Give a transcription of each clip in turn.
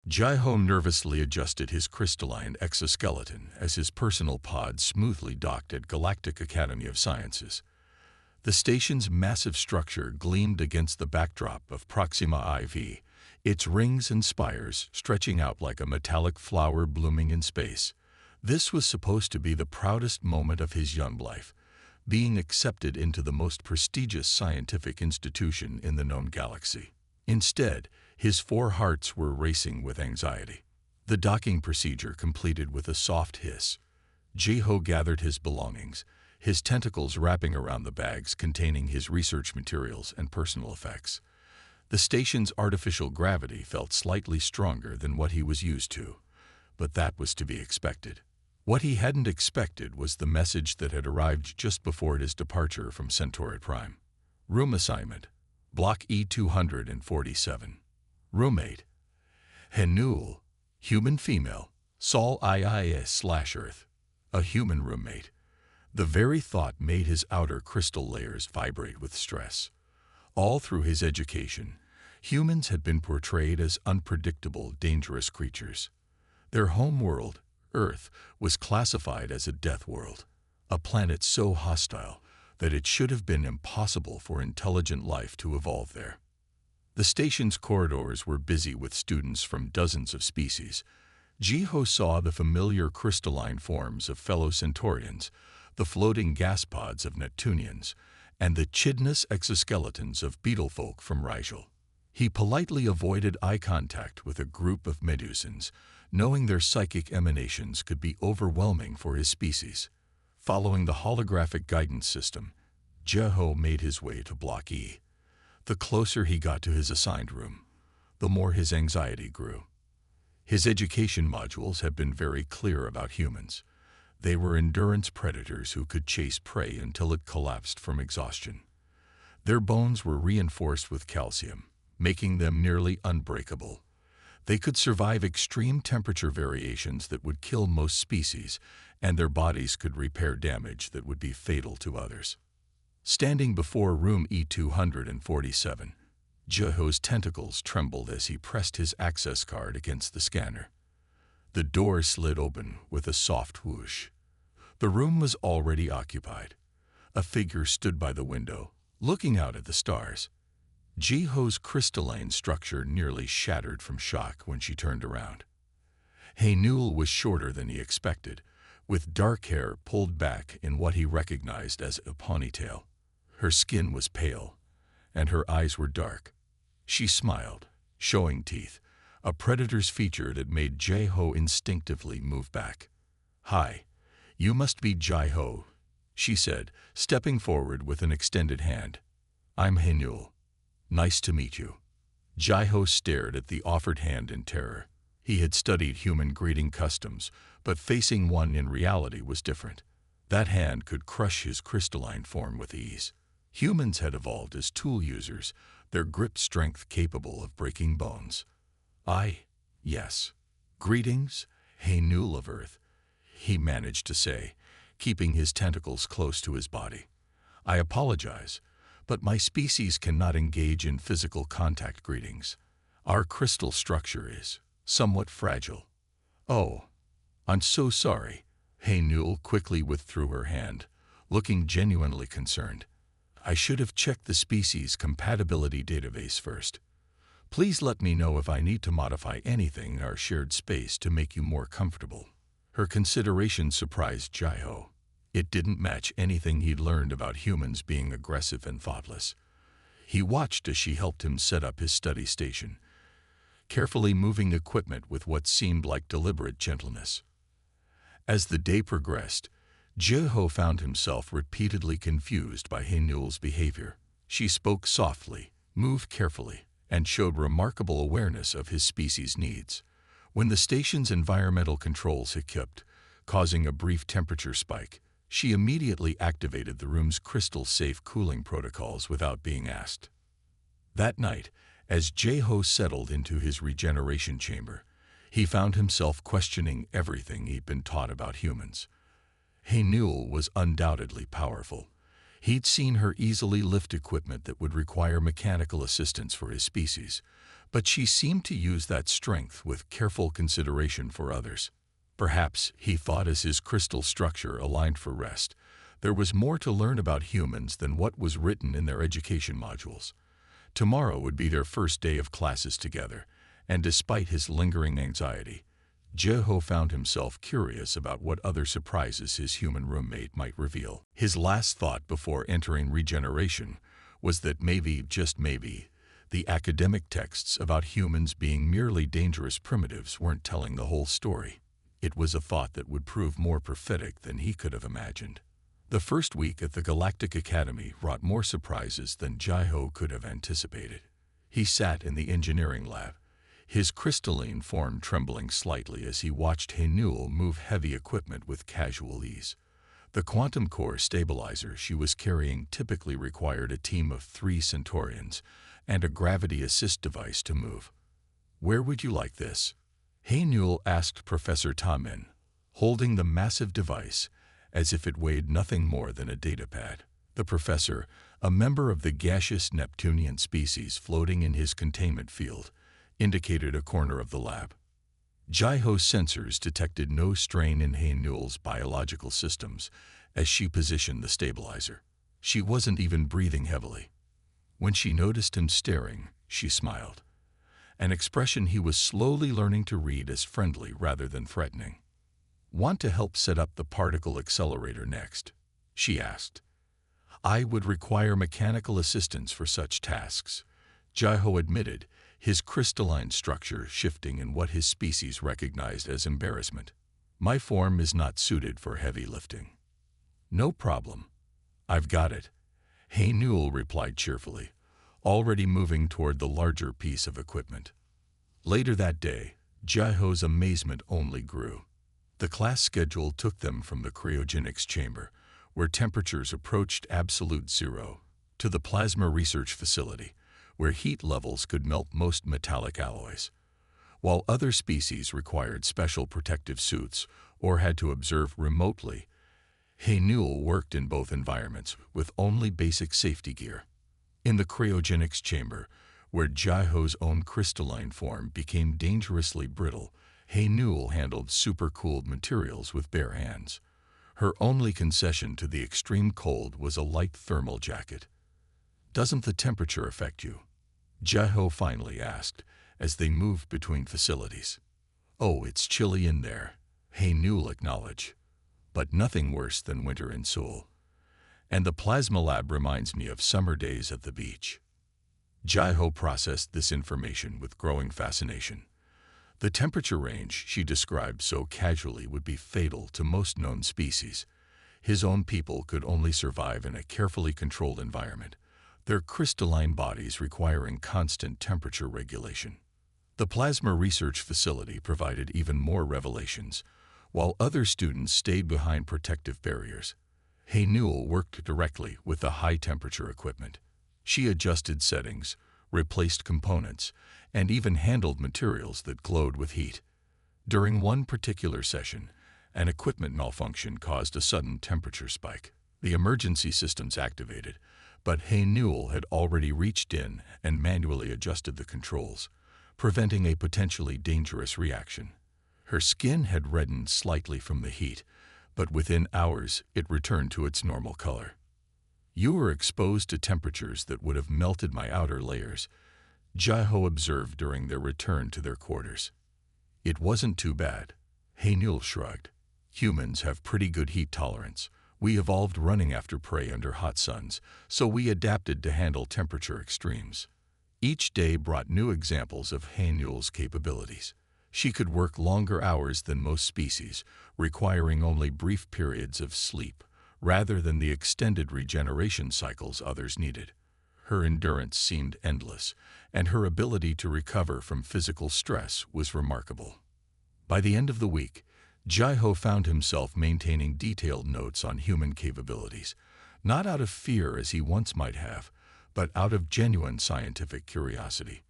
Jai-Ho nervously adjusted his crystalline exoskeleton as his personal pod smoothly docked at Galactic Academy of Sciences. The station's massive structure gleamed against the backdrop of Proxima IV, its rings and spires stretching out like a metallic flower blooming in space. This was supposed to be the proudest moment of his young life, being accepted into the most prestigious scientific institution in the known galaxy. Instead, his four hearts were racing with anxiety. The docking procedure completed with a soft hiss. Jai-Ho gathered his belongings, his tentacles wrapping around the bags containing his research materials and personal effects. The station's artificial gravity felt slightly stronger than what he was used to, but that was to be expected. What he hadn't expected was the message that had arrived just before his departure from Centauri Prime. Room assignment, Block E247. Roommate, Henul, human female, Sol IIS/Earth, a human roommate. The very thought made his outer crystal layers vibrate with stress. All through his education, humans had been portrayed as unpredictable, dangerous creatures. Their home world, Earth, was classified as a death world, a planet so hostile that it should have been impossible for intelligent life to evolve there. The station's corridors were busy with students from dozens of species. Jai-Ho saw the familiar crystalline forms of fellow Centaurians, the floating gas pods of Neptunians, and the chidnous exoskeletons of beetlefolk from Rigel. He politely avoided eye contact with a group of Medusans, knowing their psychic emanations could be overwhelming for his species. Following the holographic guidance system, Jai-Ho made his way to Block E. The closer he got to his assigned room, the more his anxiety grew. His education modules had been very clear about humans. They were endurance predators who could chase prey until it collapsed from exhaustion. Their bones were reinforced with calcium, making them nearly unbreakable. They could survive extreme temperature variations that would kill most species, and their bodies could repair damage that would be fatal to others. Standing before room E247, Jai-Ho's tentacles trembled as he pressed his access card against the scanner. The door slid open with a soft whoosh. The room was already occupied. A figure stood by the window, looking out at the stars. Jai-Ho's crystalline structure nearly shattered from shock when she turned around. Henul was shorter than he expected, with dark hair pulled back in what he recognized as a ponytail. Her skin was pale, and her eyes were dark. She smiled, showing teeth, a predator's feature that made Jai-Ho instinctively move back. "Hi, you must be Jai-Ho," she said, stepping forward with an extended hand. "I'm Henul. Nice to meet you." Jai-Ho stared at the offered hand in terror. He had studied human greeting customs, but facing one in reality was different. That hand could crush his crystalline form with ease. Humans had evolved as tool users, their grip strength capable of breaking bones. Yes. "Greetings, Henul of Earth," he managed to say, keeping his tentacles close to his body. "I apologize, but my species cannot engage in physical contact greetings. Our crystal structure is somewhat fragile." "Oh, I'm so sorry." Henul quickly withdrew her hand, looking genuinely concerned. "I should have checked the species compatibility database first. Please let me know if I need to modify anything in our shared space to make you more comfortable." Her consideration surprised Jai-Ho. It didn't match anything he'd learned about humans being aggressive and thoughtless. He watched as she helped him set up his study station, carefully moving equipment with what seemed like deliberate gentleness. As the day progressed, Jai-Ho found himself repeatedly confused by Henul's behavior. She spoke softly, moved carefully, and showed remarkable awareness of his species' needs. When the station's environmental controls hiccuped, causing a brief temperature spike, she immediately activated the room's crystal-safe cooling protocols without being asked. That night, as Jai-Ho settled into his regeneration chamber, he found himself questioning everything he'd been taught about humans. Henul was undoubtedly powerful. He'd seen her easily lift equipment that would require mechanical assistance for his species, But she seemed to use that strength with careful consideration for others. Perhaps, he thought, as his crystal structure aligned for rest, there was more to learn about humans than what was written in their education modules. Tomorrow would be their first day of classes together, and despite his lingering anxiety, Jeho found himself curious about what other surprises his human roommate might reveal. His last thought before entering regeneration was that maybe, just maybe, the academic texts about humans being merely dangerous primitives weren't telling the whole story. It was a thought that would prove more prophetic than he could have imagined. The first week at the Galactic Academy wrought more surprises than Jeho could have anticipated. He sat in the engineering lab, his crystalline form trembling slightly as he watched Hainul move heavy equipment with casual ease. The quantum core stabilizer she was carrying typically required a team of 3 Centaurians and a gravity assist device to move. "Where would you like this?" Hainul asked Professor Tamin, holding the massive device as if it weighed nothing more than a datapad. The professor, a member of the gaseous Neptunian species floating in his containment field, indicated a corner of the lab. Jeho's sensors detected no strain in Hainul's biological systems as she positioned the stabilizer. She wasn't even breathing heavily. When she noticed him staring, she smiled, an expression he was slowly learning to read as friendly rather than threatening. "Want to help set up the particle accelerator next?" she asked. "I would require mechanical assistance for such tasks," Jeho admitted, his crystalline structure shifting in what his species recognized as embarrassment. "My form is not suited for heavy lifting." "No problem. I've got it," Hainul replied cheerfully, already moving toward the larger piece of equipment. Later that day, Jeho's amazement only grew. The class schedule took them from the cryogenics chamber, where temperatures approached absolute zero, to the plasma research facility, where heat levels could melt most metallic alloys. While other species required special protective suits or had to observe remotely, Hainul worked in both environments with only basic safety gear. In the cryogenics chamber, where Jeho's own crystalline form became dangerously brittle, Hainul handled supercooled materials with bare hands. Her only concession to the extreme cold was a light thermal jacket. "Doesn't the temperature affect you?" Jeho finally asked, as they moved between facilities. "Oh, it's chilly in there," Hainul acknowledged, "but nothing worse than winter in Seoul. And the plasma lab reminds me of summer days at the beach." Jeho processed this information with growing fascination. The temperature range she described so casually would be fatal to most known species. His own people could only survive in a carefully controlled environment, their crystalline bodies requiring constant temperature regulation. The plasma research facility provided even more revelations, while other students stayed behind protective barriers. Hainul worked directly with the high-temperature equipment. She adjusted settings, replaced components, and even handled materials that glowed with heat. During one particular session, an equipment malfunction caused a sudden temperature spike. The emergency systems activated, but Hainul had already reached in and manually adjusted the controls, preventing a potentially dangerous reaction. Her skin had reddened slightly from the heat, but within hours it returned to its normal color. "You were exposed to temperatures that would have melted my outer layers," Jeho observed during their return to their quarters. "It wasn't too bad," Hainul shrugged. "Humans have pretty good heat tolerance. We evolved running after prey under hot suns, so we adapted to handle temperature extremes." Each day brought new examples of Hainul's capabilities. She could work longer hours than most species, requiring only brief periods of sleep, rather than the extended regeneration cycles others needed. Her endurance seemed endless, and her ability to recover from physical stress was remarkable. By the end of the week, Jeho found himself maintaining detailed notes on human capabilities, not out of fear as he once might have, but out of genuine scientific curiosity.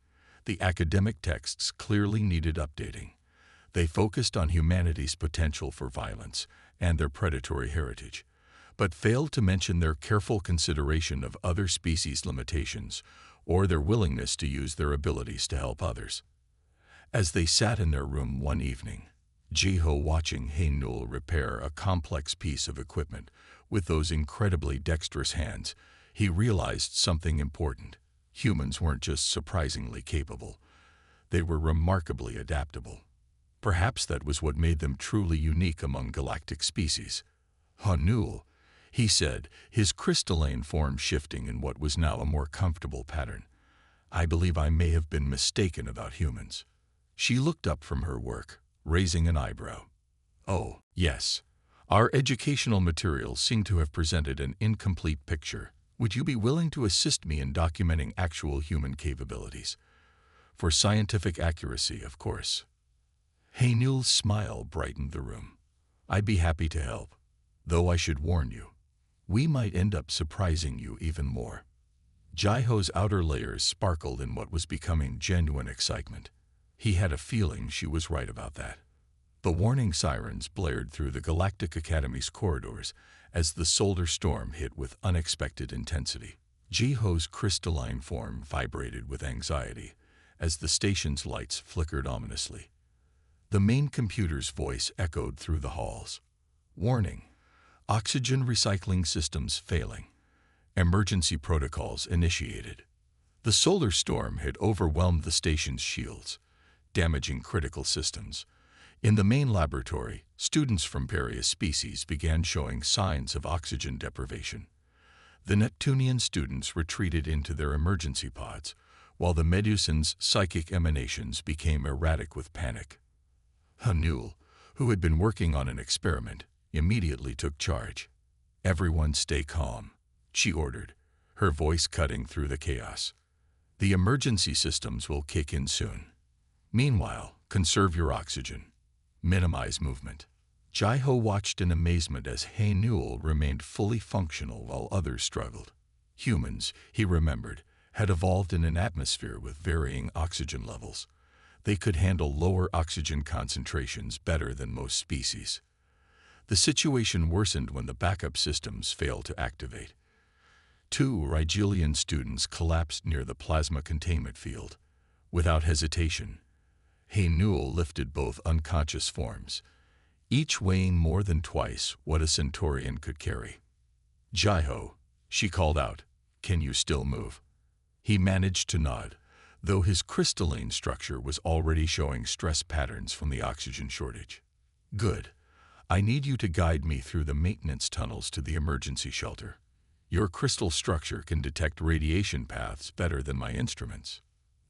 The academic texts clearly needed updating. They focused on humanity's potential for violence and their predatory heritage, but failed to mention their careful consideration of other species' limitations or their willingness to use their abilities to help others. As they sat in their room one evening, Jiho watching Hae-Nul repair a complex piece of equipment with those incredibly dexterous hands, he realized something important. Humans weren't just surprisingly capable, they were remarkably adaptable. Perhaps that was what made them truly unique among galactic species. Hae-Nul, he said, his crystalline form shifting in what was now a more comfortable pattern. I believe I may have been mistaken about humans. She looked up from her work, raising an eyebrow. Oh, yes. Our educational materials seem to have presented an incomplete picture. Would you be willing to assist me in documenting actual human capabilities? For scientific accuracy, of course. Hae-Nul's smile brightened the room. I'd be happy to help, though I should warn you, we might end up surprising you even more. Jiho's outer layers sparkled in what was becoming genuine excitement. He had a feeling she was right about that. The warning sirens blared through the Galactic Academy's corridors as the solar storm hit with unexpected intensity. Jiho's crystalline form vibrated with anxiety as the station's lights flickered ominously. The main computer's voice echoed through the halls. Warning: oxygen recycling systems failing. Emergency protocols initiated. The solar storm had overwhelmed the station's shields, damaging critical systems. In the main laboratory, students from various species began showing signs of oxygen deprivation. The Neptunian students retreated into their emergency pods, while the Medusan's psychic emanations became erratic with panic. Hae-Nul, who had been working on an experiment, immediately took charge. Everyone stay calm, she ordered, her voice cutting through the chaos. The emergency systems will kick in soon. Meanwhile, conserve your oxygen. Minimize movement. Jiho watched in amazement as Hae-Nul remained fully functional while others struggled. Humans, he remembered, had evolved in an atmosphere with varying oxygen levels. They could handle lower oxygen concentrations better than most species. The situation worsened when the backup systems failed to activate. 2 Rigelian students collapsed near the plasma containment field. Without hesitation, Hae-Nul lifted both unconscious forms, each weighing more than twice what a Centaurian could carry. Jiho, she called out, can you still move? He managed to nod, though his crystalline structure was already showing stress patterns from the oxygen shortage. Good. I need you to guide me through the maintenance tunnels to the emergency shelter. Your crystal structure can detect radiation paths better than my instruments.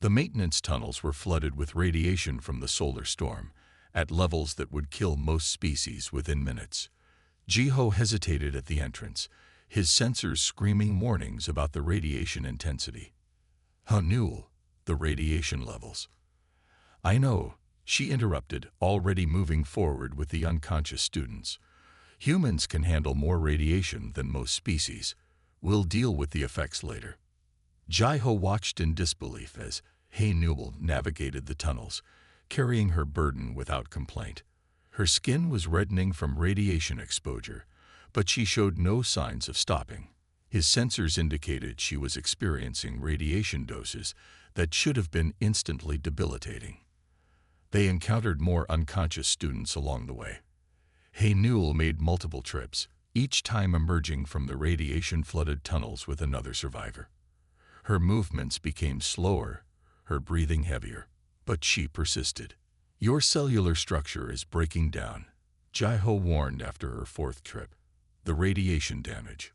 The maintenance tunnels were flooded with radiation from the solar storm, at levels that would kill most species within minutes. Jiho hesitated at the entrance, his sensors screaming warnings about the radiation intensity. Hae-Nul, the radiation levels. I know, she interrupted, already moving forward with the unconscious students. Humans can handle more radiation than most species. We'll deal with the effects later. Jiho watched in disbelief as Hae-Nul navigated the tunnels, carrying her burden without complaint. Her skin was reddening from radiation exposure, but she showed no signs of stopping. His sensors indicated she was experiencing radiation doses that should have been instantly debilitating. They encountered more unconscious students along the way. Hae-Nul made multiple trips, each time emerging from the radiation-flooded tunnels with another survivor. Her movements became slower, her breathing heavier, but she persisted. Your cellular structure is breaking down, Jiho warned after her 4th trip. The radiation damage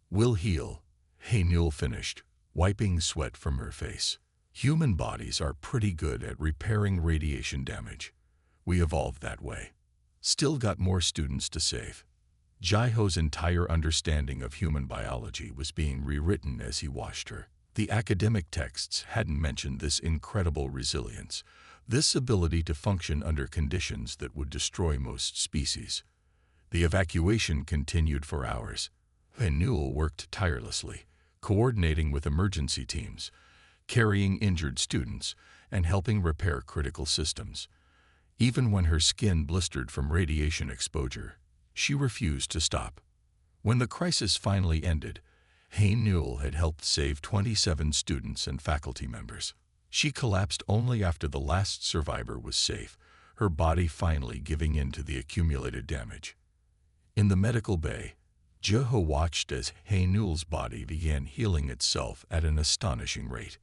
will heal, Hae-Nul finished, wiping sweat from her face. Human bodies are pretty good at repairing radiation damage. We evolved that way. Still got more students to save. Jiho's entire understanding of human biology was being rewritten as he watched her. The academic texts hadn't mentioned this incredible resilience, this ability to function under conditions that would destroy most species. The evacuation continued for hours. Hae-Nul worked tirelessly, coordinating with emergency teams, carrying injured students, and helping repair critical systems. Even when her skin blistered from radiation exposure, she refused to stop. When the crisis finally ended, Hay Newell had helped save 27 students and faculty members. She collapsed only after the last survivor was safe, her body finally giving in to the accumulated damage. In the medical bay, Jeho watched as Hay Newell's body began healing itself at an astonishing rate.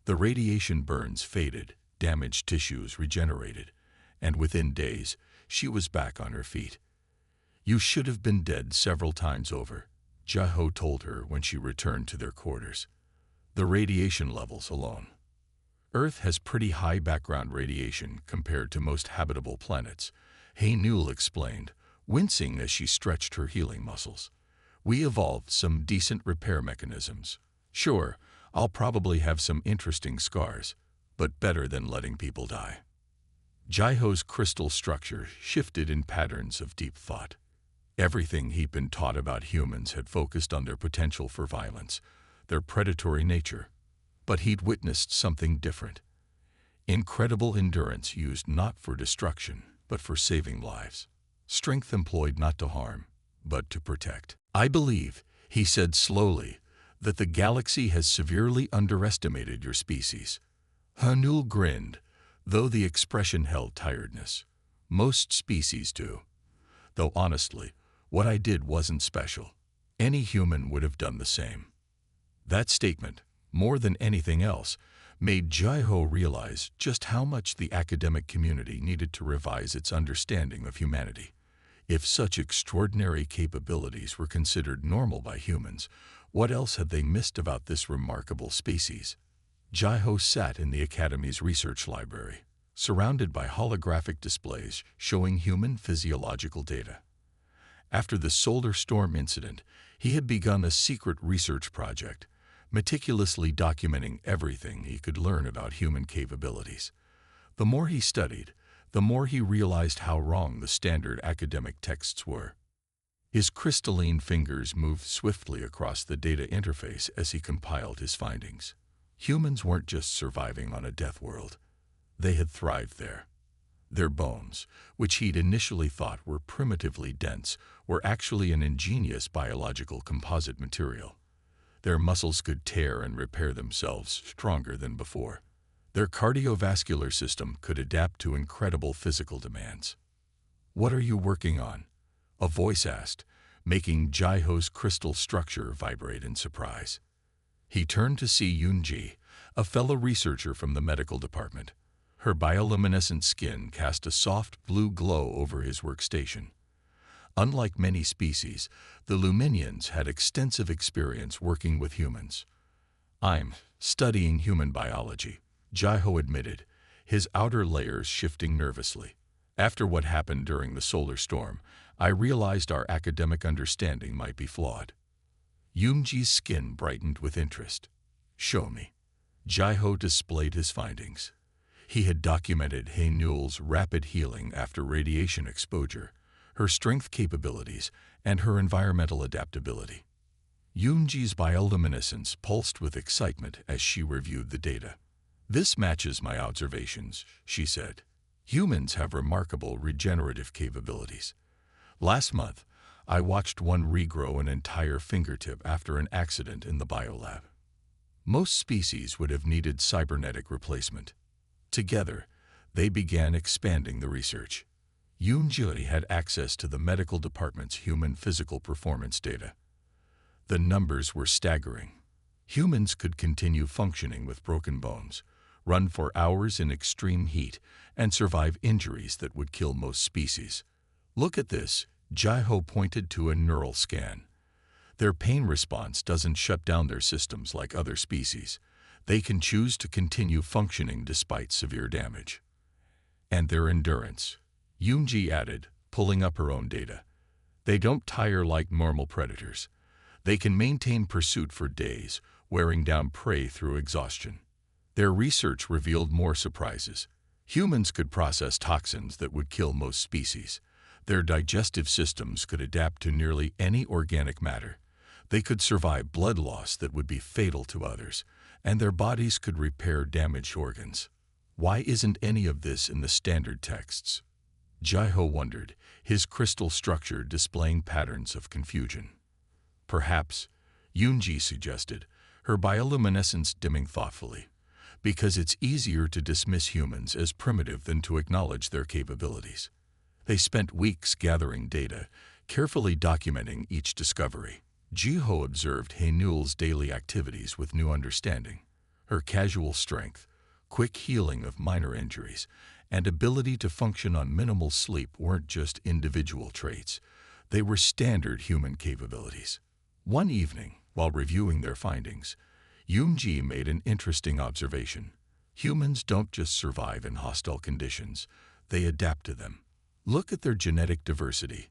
The radiation burns faded, damaged tissues regenerated, and within days, she was back on her feet. "You should have been dead several times over," Jeho told her when she returned to their quarters. "The radiation levels alone. Earth has pretty high background radiation compared to most habitable planets," Hay Newell explained, wincing as she stretched her healing muscles. "We evolved some decent repair mechanisms. Sure, I'll probably have some interesting scars, but better than letting people die." Jeho's crystal structure shifted in patterns of deep thought. Everything he'd been taught about humans had focused on their potential for violence, their predatory nature. But he'd witnessed something different. Incredible endurance used not for destruction, but for saving lives. Strength employed not to harm, but to protect. "I believe," he said slowly, "that the galaxy has severely underestimated your species." Newell grinned, though the expression held tiredness. "Most species do. Though honestly, what I did wasn't special. Any human would have done the same." That statement, more than anything else, made Jeho realize just how much the academic community needed to revise its understanding of humanity. If such extraordinary capabilities were considered normal by humans, what else had they missed about this remarkable species? Jeho sat in the Academy's research library, surrounded by holographic displays showing human physiological data. After the solar storm incident, he had begun a secret research project, meticulously documenting everything he could learn about human capabilities. The more he studied, the more he realized how wrong the standard academic texts were. His crystalline fingers moved swiftly across the data interface as he compiled his findings. Humans weren't just surviving on a death world. They had thrived there. Their bones, which he'd initially thought were primitively dense, were actually an ingenious biological composite material. Their muscles could tear and repair themselves stronger than before. Their cardiovascular system could adapt to incredible physical demands. "What are you working on?" a voice asked, making Jeho's crystal structure vibrate in surprise. He turned to see Yoonji, a fellow researcher from the medical department. Her bioluminescent skin cast a soft blue glow over his workstation. Unlike many species, the Luminians had extensive experience working with humans. "I'm studying human biology," Jeho admitted, his outer layers shifting nervously. "After what happened during the solar storm, I realized our academic understanding might be flawed." Yoonji's skin brightened with interest. "Show me." Jeho displayed his findings. He had documented Hay Newell's rapid healing after radiation exposure, her strength capabilities, and her environmental adaptability. Yoonji's bioluminescence pulsed with excitement as she reviewed the data. "This matches my observations," she said. "Humans have remarkable regenerative capabilities. Last month, I watched one regrow an entire fingertip after an accident in the biolab. Most species would have needed cybernetic replacement. Together, they began expanding the research. Yoonji had access to the medical department's human physical performance data. The numbers were staggering. Humans could continue functioning with broken bones, run for hours in extreme heat, and survive injuries that would kill most species. "Look at this," Jeho pointed to a neural scan. "Their pain response doesn't shut down their systems like other species. They can choose to continue functioning despite severe damage. And their endurance," Yoonji added, pulling up her own data. "They don't tire like normal predators. They can maintain pursuit for days, wearing down prey through exhaustion." Their research revealed more surprises. Humans could process toxins that would kill most species. Their digestive systems could adapt to nearly any organic matter. They could survive blood loss that would be fatal to others, and their bodies could repair damaged organs. Why isn't any of this in the standard texts? Jeho wondered, his crystal structure displaying patterns of confusion. Perhaps, Yoonji suggested, her bioluminescence dimming thoughtfully, because it's easier to dismiss humans as primitive than to acknowledge their capabilities. They spent weeks gathering data, carefully documenting each discovery. Jiho observed Haenul's daily activities with new understanding. Her casual strength, quick healing of minor injuries, and ability to function on minimal sleep weren't just individual traits. They were standard human capabilities. One evening, while reviewing their findings, Yoonji made an interesting observation. Humans don't just survive in hostile conditions, they adapt to them. Look at their genetic diversity.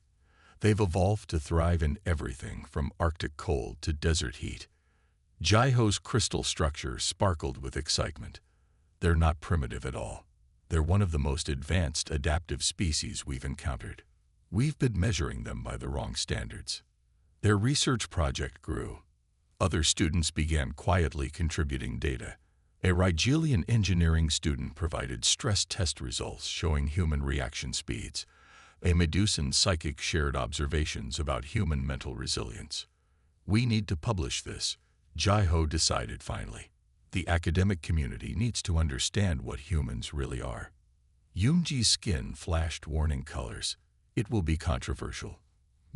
They've evolved to thrive in everything from Arctic cold to desert heat. Jiho's crystal structure sparkled with excitement. They're not primitive at all. They're one of the most advanced adaptive species we've encountered. We've been measuring them by the wrong standards. Their research project grew. Other students began quietly contributing data. A Rigelian engineering student provided stress test results showing human reaction speeds. A Medusan psychic shared observations about human mental resilience. We need to publish this, Jiho decided finally. The academic community needs to understand what humans really are. Yoonji's skin flashed warning colors. It will be controversial.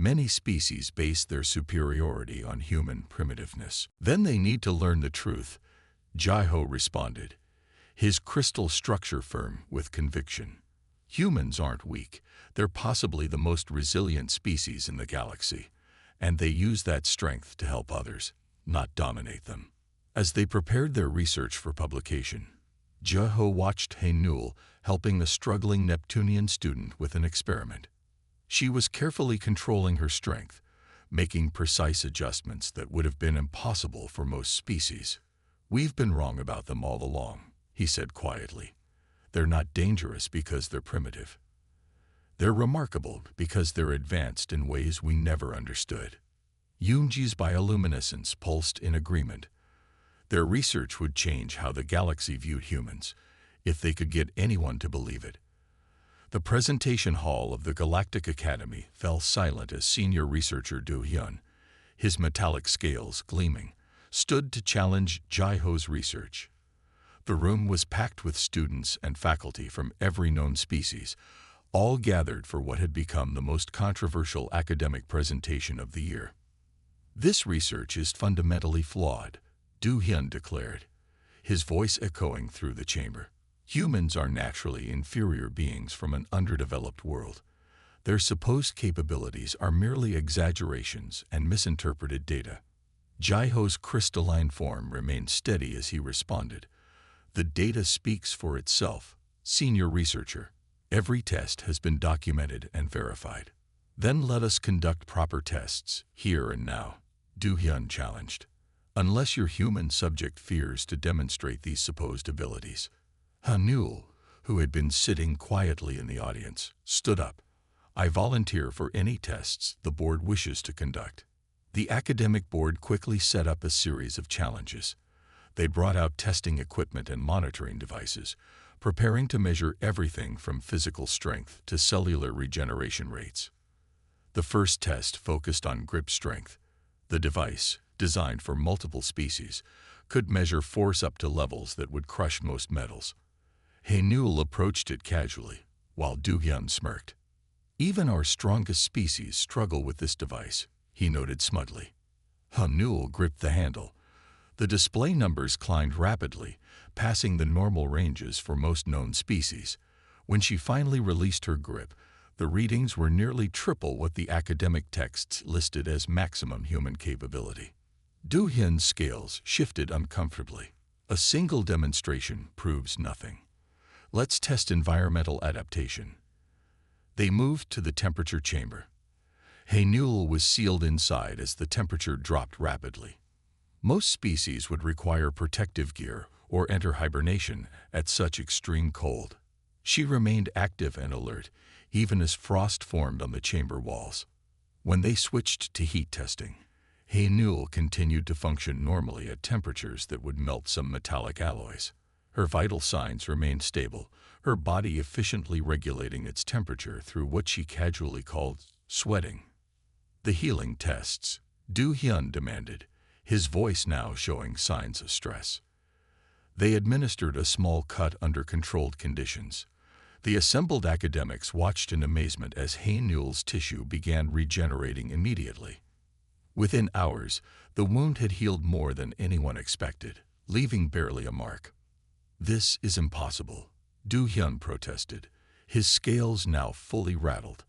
Many species base their superiority on human primitiveness. Then they need to learn the truth, Jiho responded, his crystal structure firm with conviction. Humans aren't weak. They're possibly the most resilient species in the galaxy, and they use that strength to help others, not dominate them. As they prepared their research for publication, Jiho watched Haenul helping a struggling Neptunian student with an experiment. She was carefully controlling her strength, making precise adjustments that would have been impossible for most species. We've been wrong about them all along, he said quietly. They're not dangerous because they're primitive. They're remarkable because they're advanced in ways we never understood. Yoonji's bioluminescence pulsed in agreement. Their research would change how the galaxy viewed humans, if they could get anyone to believe it. The presentation hall of the Galactic Academy fell silent as senior researcher Do Hyun, his metallic scales gleaming, stood to challenge Jiho's research. The room was packed with students and faculty from every known species, all gathered for what had become the most controversial academic presentation of the year. This research is fundamentally flawed, Do Hyun declared, his voice echoing through the chamber. Humans are naturally inferior beings from an underdeveloped world. Their supposed capabilities are merely exaggerations and misinterpreted data. Jiho's crystalline form remained steady as he responded. The data speaks for itself, senior researcher. Every test has been documented and verified. Then let us conduct proper tests, here and now, Do Hyun challenged. Unless your human subject fears to demonstrate these supposed abilities. Haenul, who had been sitting quietly in the audience, stood up. I volunteer for any tests the board wishes to conduct. The academic board quickly set up a series of challenges. They brought out testing equipment and monitoring devices, preparing to measure everything from physical strength to cellular regeneration rates. The first test focused on grip strength. The device, designed for multiple species, could measure force up to levels that would crush most metals. Haenul approached it casually, while Do Hyun smirked. Even our strongest species struggle with this device, he noted smugly. Haenul gripped the handle. The display numbers climbed rapidly, passing the normal ranges for most known species. When she finally released her grip, the readings were nearly triple what the academic texts listed as maximum human capability. Do Hyun's scales shifted uncomfortably. A single demonstration proves nothing. Let's test environmental adaptation. They moved to the temperature chamber. Haenul was sealed inside as the temperature dropped rapidly. Most species would require protective gear or enter hibernation at such extreme cold. She remained active and alert, even as frost formed on the chamber walls. When they switched to heat testing, Haenul continued to function normally at temperatures that would melt some metallic alloys. Her vital signs remained stable, her body efficiently regulating its temperature through what she casually called sweating. The healing tests, Do Hyun demanded, his voice now showing signs of stress. They administered a small cut under controlled conditions. The assembled academics watched in amazement as Haynewell's tissue began regenerating immediately. Within hours, the wound had healed more than anyone expected, leaving barely a mark. "This is impossible," Do-hyun protested, his scales now fully rattled.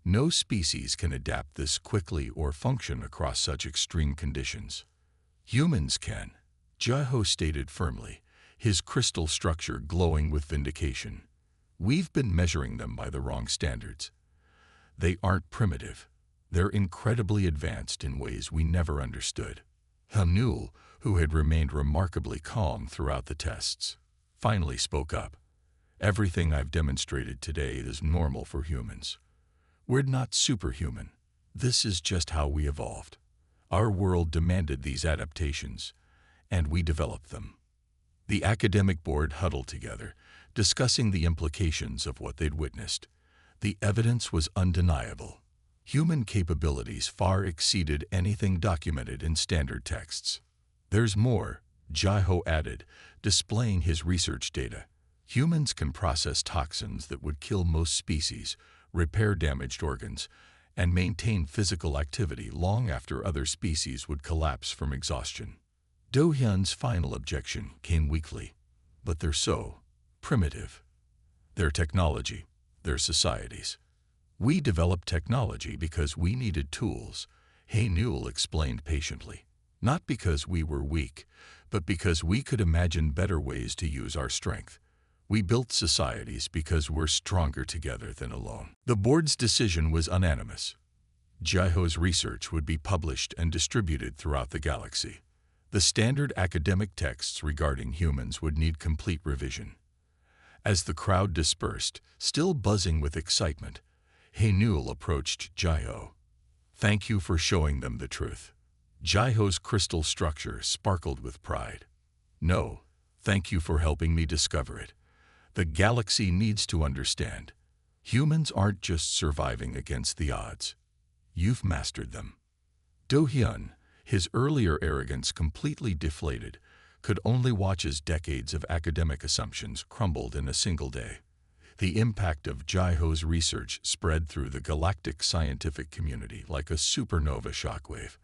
"No species can adapt this quickly or function across such extreme conditions." "Humans can," Jae-ho stated firmly, his crystal structure glowing with vindication. "We've been measuring them by the wrong standards. They aren't primitive. They're incredibly advanced in ways we never understood." Haynewell, who had remained remarkably calm throughout the tests, finally spoke up. "Everything I've demonstrated today is normal for humans. We're not superhuman. This is just how we evolved. Our world demanded these adaptations, and we developed them." The academic board huddled together, discussing the implications of what they'd witnessed. The evidence was undeniable. Human capabilities far exceeded anything documented in standard texts. "There's more," Jae-ho added, displaying his research data. "Humans can process toxins that would kill most species, repair damaged organs, and maintain physical activity long after other species would collapse from exhaustion." Do-hyun's final objection came weakly. "But they're so primitive. Their technology, their societies." "We developed technology because we needed tools," Haynewell explained patiently. "Not because we were weak, but because we could imagine better ways to use our strength. We built societies because we're stronger together than alone." The board's decision was unanimous. Jae-ho's research would be published and distributed throughout the galaxy. The standard academic texts regarding humans would need complete revision. As the crowd dispersed, still buzzing with excitement, Haynewell approached Jae-ho. "Thank you for showing them the truth." Jae-ho's crystal structure sparkled with pride. "No, thank you for helping me discover it. The galaxy needs to understand. Humans aren't just surviving against the odds. You've mastered them." Do-hyun, his earlier arrogance completely deflated, could only watch as decades of academic assumptions crumbled in a single day. The impact of Jae-ho's research spread through the galactic scientific community like a supernova shockwave.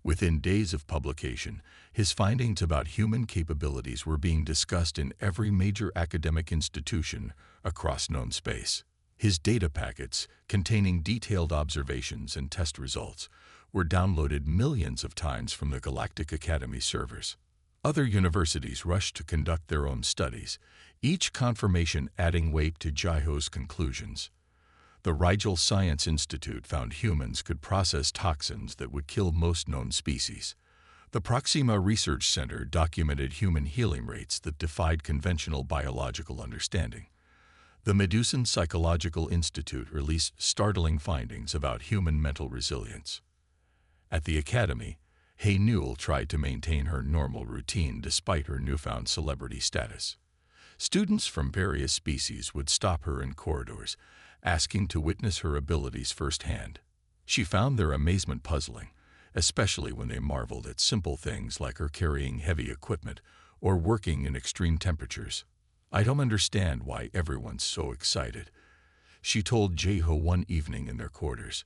Within days of publication, his findings about human capabilities were being discussed in every major academic institution across known space. His data packets, containing detailed observations and test results, were downloaded millions of times from the Galactic Academy servers. Other universities rushed to conduct their own studies, each confirmation adding weight to Jae-ho's conclusions. The Rigel Science Institute found humans could process toxins that would kill most known species. The Proxima Research Center documented human healing rates that defied conventional biological understanding. The Medusan Psychological Institute released startling findings about human mental resilience. At the Academy, Haynewell tried to maintain her normal routine despite her newfound celebrity status. Students from various species would stop her in corridors, asking to witness her abilities firsthand. She found their amazement puzzling, especially when they marveled at simple things like her carrying heavy equipment or working in extreme temperatures. "I don't understand why everyone's so excited," she told Jae-ho one evening in their quarters.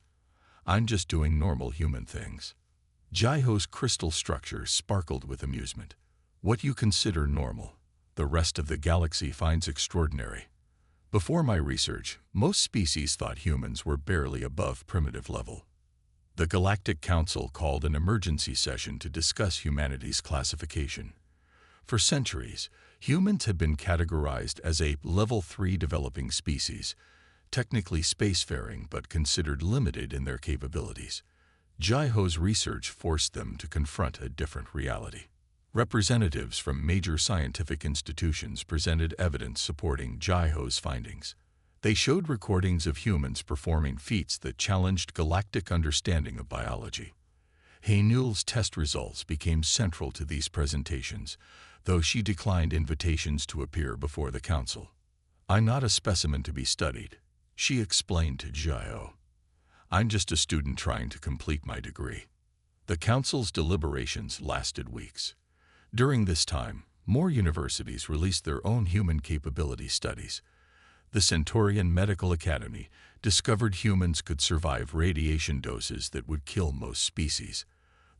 "I'm just doing normal human things." Jae-ho's crystal structure sparkled with amusement. "What you consider normal, the rest of the galaxy finds extraordinary. Before my research, most species thought humans were barely above primitive level." The Galactic Council called an emergency session to discuss humanity's classification. For centuries, humans had been categorized as a Level 3 developing species, technically spacefaring but considered limited in their capabilities. Jae-ho's research forced them to confront a different reality. Representatives from major scientific institutions presented evidence supporting Jae-ho's findings. They showed recordings of humans performing feats that challenged galactic understanding of biology. Haynewell's test results became central to these presentations, though she declined invitations to appear before the council. "I'm not a specimen to be studied," she explained to Jae-ho. "I'm just a student trying to complete my degree." The council's deliberations lasted weeks. During this time, more universities released their own human capability studies. The Centaurian Medical Academy discovered humans could survive radiation doses that would kill most species.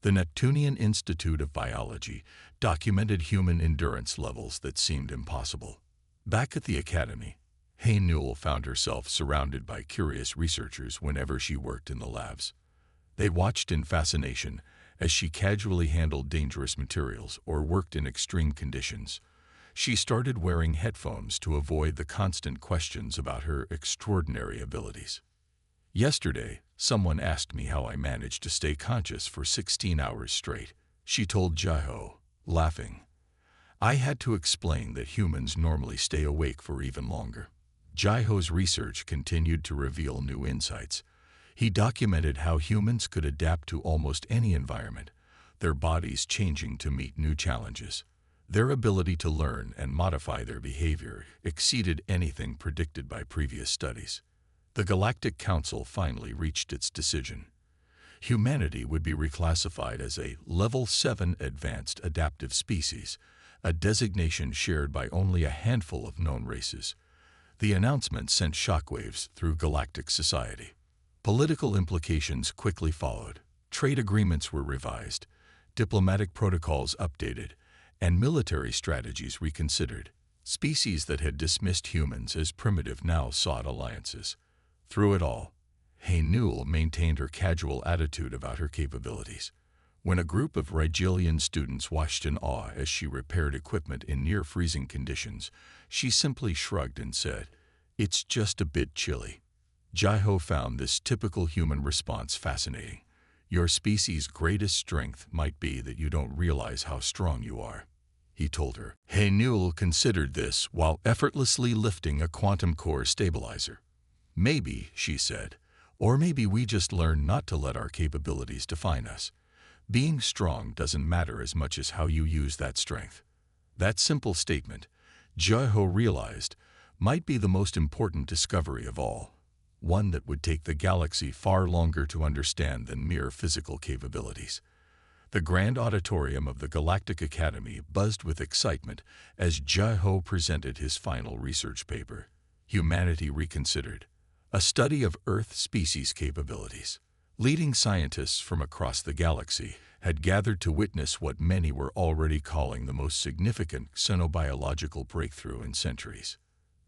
The Neptunian Institute of Biology documented human endurance levels that seemed impossible. Back at the academy, Hay Newell found herself surrounded by curious researchers whenever she worked in the labs. They watched in fascination as she casually handled dangerous materials or worked in extreme conditions. She started wearing headphones to avoid the constant questions about her extraordinary abilities. Yesterday, someone asked me how I managed to stay conscious for 16 hours straight, she told Jaiho, laughing. I had to explain that humans normally stay awake for even longer. Jaiho's research continued to reveal new insights. He documented how humans could adapt to almost any environment, their bodies changing to meet new challenges. Their ability to learn and modify their behavior exceeded anything predicted by previous studies. The Galactic Council finally reached its decision. Humanity would be reclassified as a Level 7 Advanced Adaptive Species, a designation shared by only a handful of known races. The announcement sent shockwaves through galactic society. Political implications quickly followed. Trade agreements were revised, diplomatic protocols updated, and military strategies reconsidered. Species that had dismissed humans as primitive now sought alliances. Through it all, Hay Newell maintained her casual attitude about her capabilities. When a group of Rigelian students watched in awe as she repaired equipment in near-freezing conditions, she simply shrugged and said, "It's just a bit chilly." Jaiho found this typical human response fascinating. Your species' greatest strength might be that you don't realize how strong you are, he told her. Hay Newell considered this while effortlessly lifting a quantum core stabilizer. Maybe, she said, or maybe we just learn not to let our capabilities define us. Being strong doesn't matter as much as how you use that strength. That simple statement, Jaiho realized, might be the most important discovery of all, one that would take the galaxy far longer to understand than mere physical capabilities. The grand auditorium of the Galactic Academy buzzed with excitement as Jaiho presented his final research paper, Humanity Reconsidered, a study of Earth species capabilities. Leading scientists from across the galaxy had gathered to witness what many were already calling the most significant xenobiological breakthrough in centuries.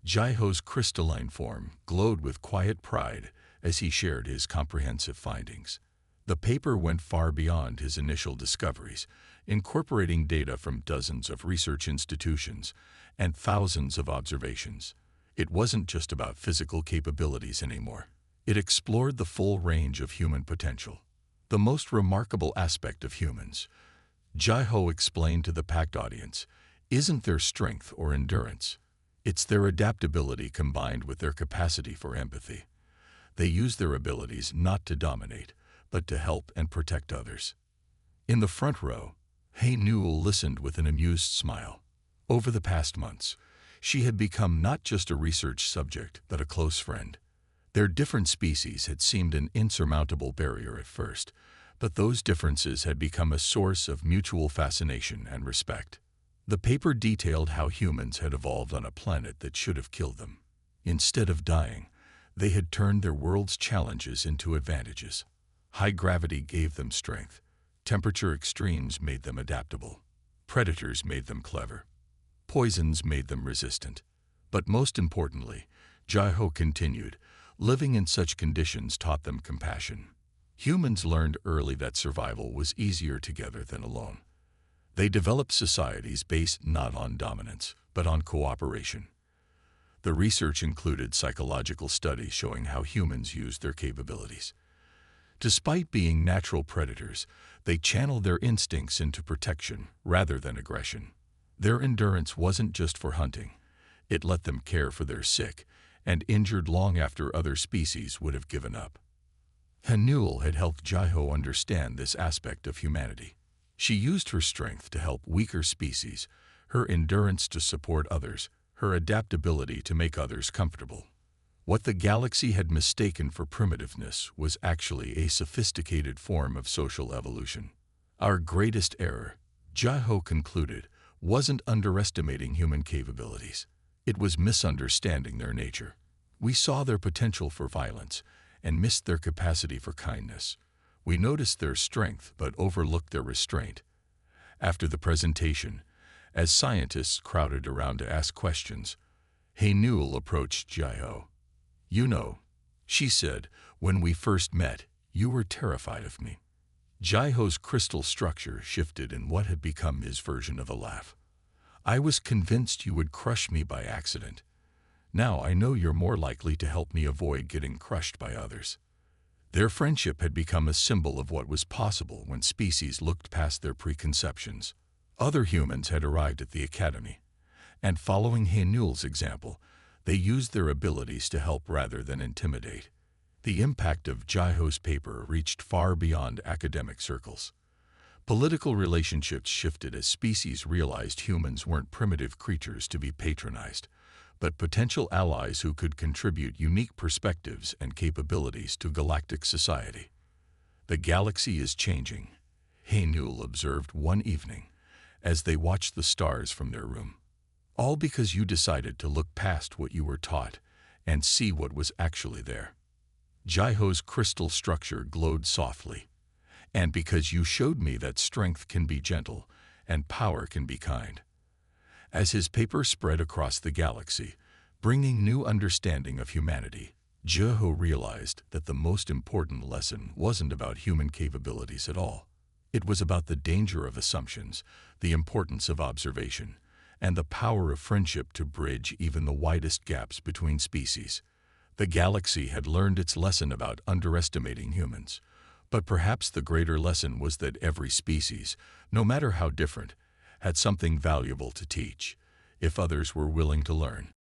Jaiho's crystalline form glowed with quiet pride as he shared his comprehensive findings. The paper went far beyond his initial discoveries, incorporating data from dozens of research institutions and thousands of observations. It wasn't just about physical capabilities anymore. It explored the full range of human potential. The most remarkable aspect of humans, Jaiho explained to the packed audience, isn't their strength or endurance. It's their adaptability combined with their capacity for empathy. They use their abilities not to dominate, but to help and protect others. In the front row, Hay Newell listened with an amused smile. Over the past months, she had become not just a research subject, but a close friend. Their different species had seemed an insurmountable barrier at first, but those differences had become a source of mutual fascination and respect. The paper detailed how humans had evolved on a planet that should have killed them. Instead of dying, they had turned their world's challenges into advantages. High gravity gave them strength. Temperature extremes made them adaptable. Predators made them clever. Poisons made them resistant. But most importantly, Jaiho continued, living in such conditions taught them compassion. Humans learned early that survival was easier together than alone. They developed societies based not on dominance, but on cooperation. The research included psychological studies showing how humans used their capabilities. Despite being natural predators, they channeled their instincts into protection rather than aggression. Their endurance wasn't just for hunting. It let them care for their sick and injured long after other species would have given up. Hay Newell had helped Jaiho understand this aspect of humanity. She used her strength to help weaker species, her endurance to support others, her adaptability to make others comfortable. What the galaxy had mistaken for primitiveness was actually a sophisticated form of social evolution. Our greatest error, Jiho concluded, wasn't underestimating human capabilities. It was misunderstanding their nature. We saw their potential for violence and missed their capacity for kindness. We noticed their strength but overlooked their restraint. After the presentation, as scientists crowded around to ask questions, Haynul approached Jiho. "You know," she said, "when we first met, you were terrified of me." Jiho's crystal structure shifted in what had become his version of a laugh. "I was convinced you would crush me by accident. Now I know you're more likely to help me avoid getting crushed by others." Their friendship had become a symbol of what was possible when species looked past their preconceptions. Other humans had arrived at the academy, and following Haynul's example, they used their abilities to help rather than intimidate. The impact of Jiho's paper reached far beyond academic circles. Political relationships shifted as species realized humans weren't primitive creatures to be patronized, but potential allies who could contribute unique perspectives and capabilities to galactic society. "The galaxy is changing," Haynul observed one evening as they watched the stars from their room. "All because you decided to look past what you were taught and see what was actually there." Jiho's crystal structure glowed softly. "And because you showed me that strength can be gentle and power can be kind." As his paper spread across the galaxy, bringing new understanding of humanity, Jiho realized that the most important lesson wasn't about human capabilities at all. It was about the danger of assumptions, the importance of observation, and the power of friendship to bridge even the widest gaps between species. The galaxy had learned its lesson about underestimating humans, but perhaps the greater lesson was that every species, no matter how different, had something valuable to teach, if others were willing to learn.